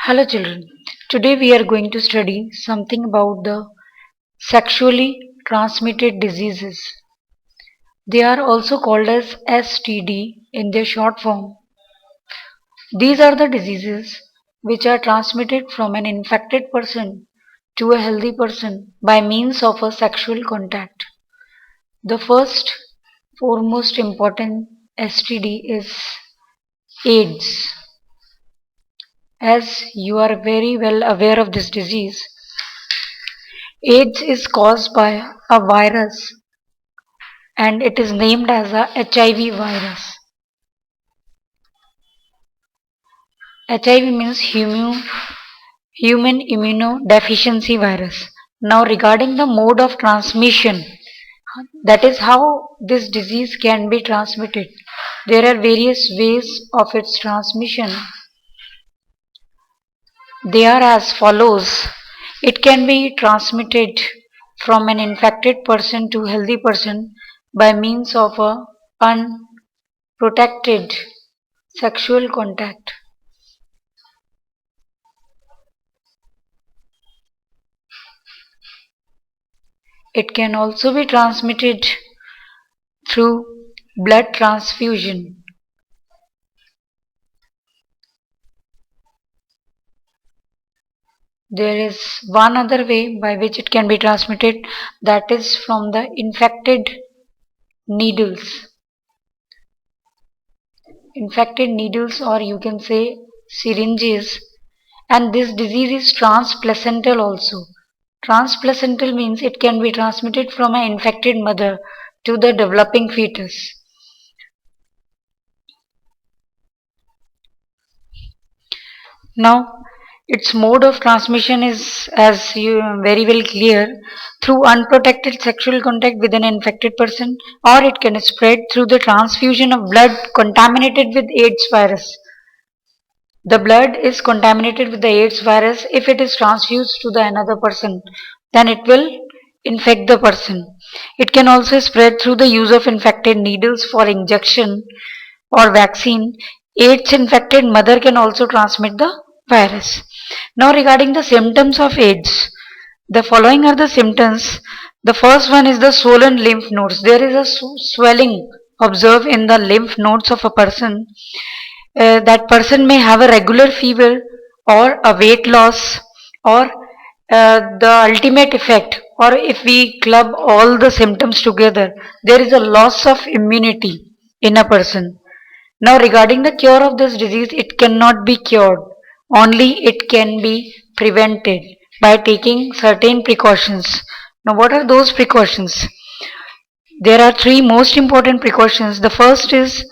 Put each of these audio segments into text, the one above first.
Hello children. Today we are going to study something about the sexually transmitted diseases. They are also called as STD in their short form. These are the diseases which are transmitted from an infected person to a healthy person by means of a sexual contact. The first foremost important STD is AIDS. As you are very well aware of this disease, AIDS is caused by a virus and it is named as a HIV virus. HIV means human immunodeficiency virus. Now, regarding the mode of transmission, that is how this disease can be transmitted. There are various ways of its transmission. They are as follows. It can be transmitted from an infected person to healthy person by means of a unprotected sexual contact. It can also be transmitted through blood transfusion. There is one other way by which it can be transmitted, that is from the infected needles. Infected needles, or you can say syringes, and this disease is transplacental also. Transplacental means it can be transmitted from an infected mother to the developing fetus. Now, its mode of transmission is, as you very well clear, through unprotected sexual contact with an infected person, or it can spread through the transfusion of blood contaminated with AIDS virus. The blood is contaminated with the AIDS virus. If it is transfused to the another person, then it will infect the person. It can also spread through the use of infected needles for injection or vaccine. AIDS infected mother can also transmit the virus. Now, regarding the symptoms of AIDS, the following are the symptoms. The first one is the swollen lymph nodes. There is a swelling observed in the lymph nodes of a person. That person may have a regular fever or a weight loss, or the ultimate effect, or if we club all the symptoms together, there is a loss of immunity in a person. Now, regarding the cure of this disease, it cannot be cured, only it can be prevented by taking certain precautions. Now, what are those precautions? There are three most important precautions. The first is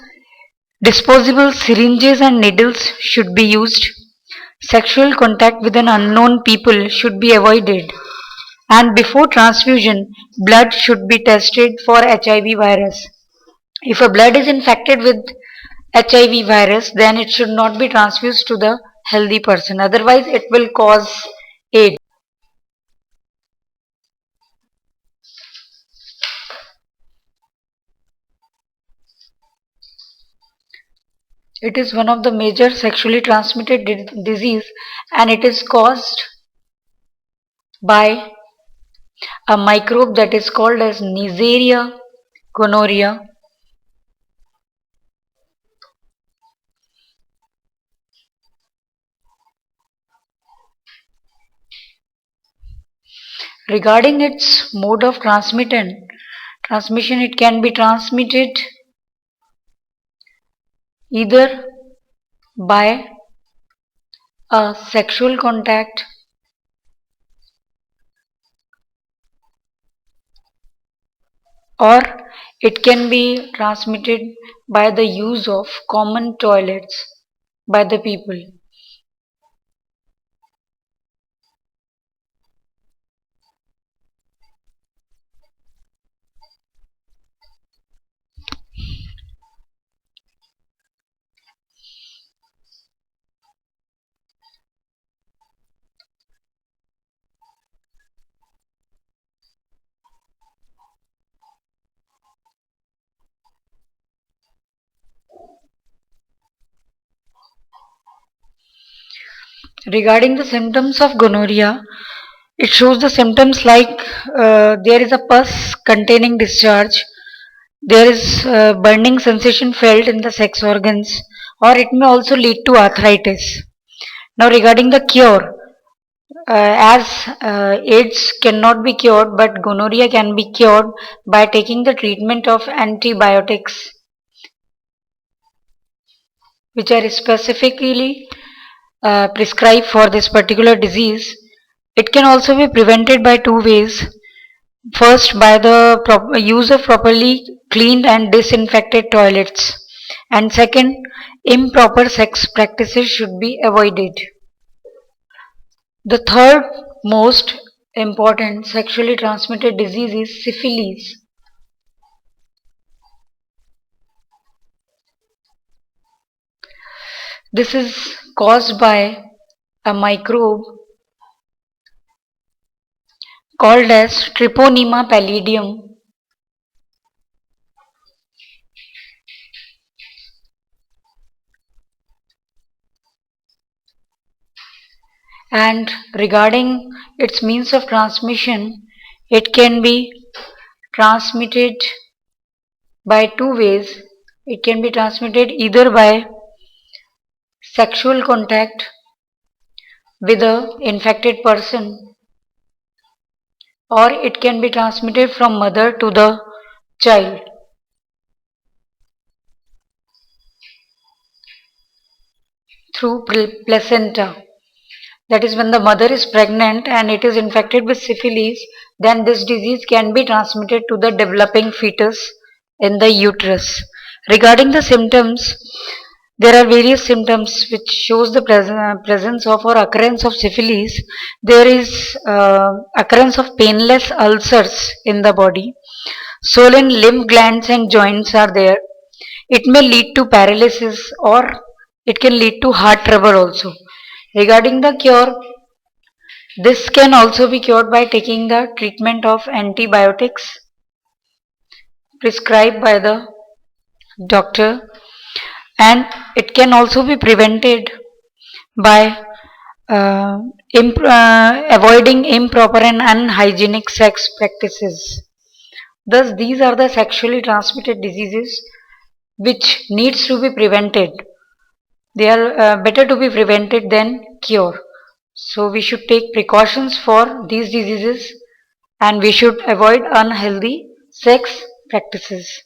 disposable syringes and needles should be used. Sexual contact with an unknown people should be avoided. And before transfusion, blood should be tested for HIV virus. If a blood is infected with HIV virus, then it should not be transfused to the healthy person. Otherwise, it will cause AIDS. It is one of the major sexually transmitted disease, and it is caused by a microbe that is called as Neisseria gonorrhea. Regarding its mode of transmission, it can be transmitted either by a sexual contact or it can be transmitted by the use of common toilets by the people. Regarding the symptoms of gonorrhea, it shows the symptoms like there is a pus containing discharge, there is burning sensation felt in the sex organs, or it may also lead to arthritis. Now, regarding the cure, as AIDS cannot be cured, but gonorrhea can be cured by taking the treatment of antibiotics, which are specifically prescribed for this particular disease. It can also be prevented by two ways. First, by the use of properly cleaned and disinfected toilets, and second, improper sex practices should be avoided. The third most important sexually transmitted disease is syphilis. This is caused by a microbe called as Treponema pallidum. And regarding its means of transmission, it can be transmitted by two ways. It can be transmitted either by sexual contact with a infected person, or it can be transmitted from mother to the child. Through placenta. That is, when the mother is pregnant and it is infected with syphilis, then this disease can be transmitted to the developing fetus in the uterus. Regarding the symptoms, there are various symptoms which shows the presence of or occurrence of syphilis. There is occurrence of painless ulcers in the body. Swollen lymph glands and joints are there. It may lead to paralysis, or it can lead to heart trouble also. Regarding the cure, this can also be cured by taking the treatment of antibiotics prescribed by the doctor, and it can also be prevented by avoiding improper and unhygienic sex practices. Thus, these are the sexually transmitted diseases which needs to be prevented. They are better to be prevented than cured. So we should take precautions for these diseases, and we should avoid unhealthy sex practices.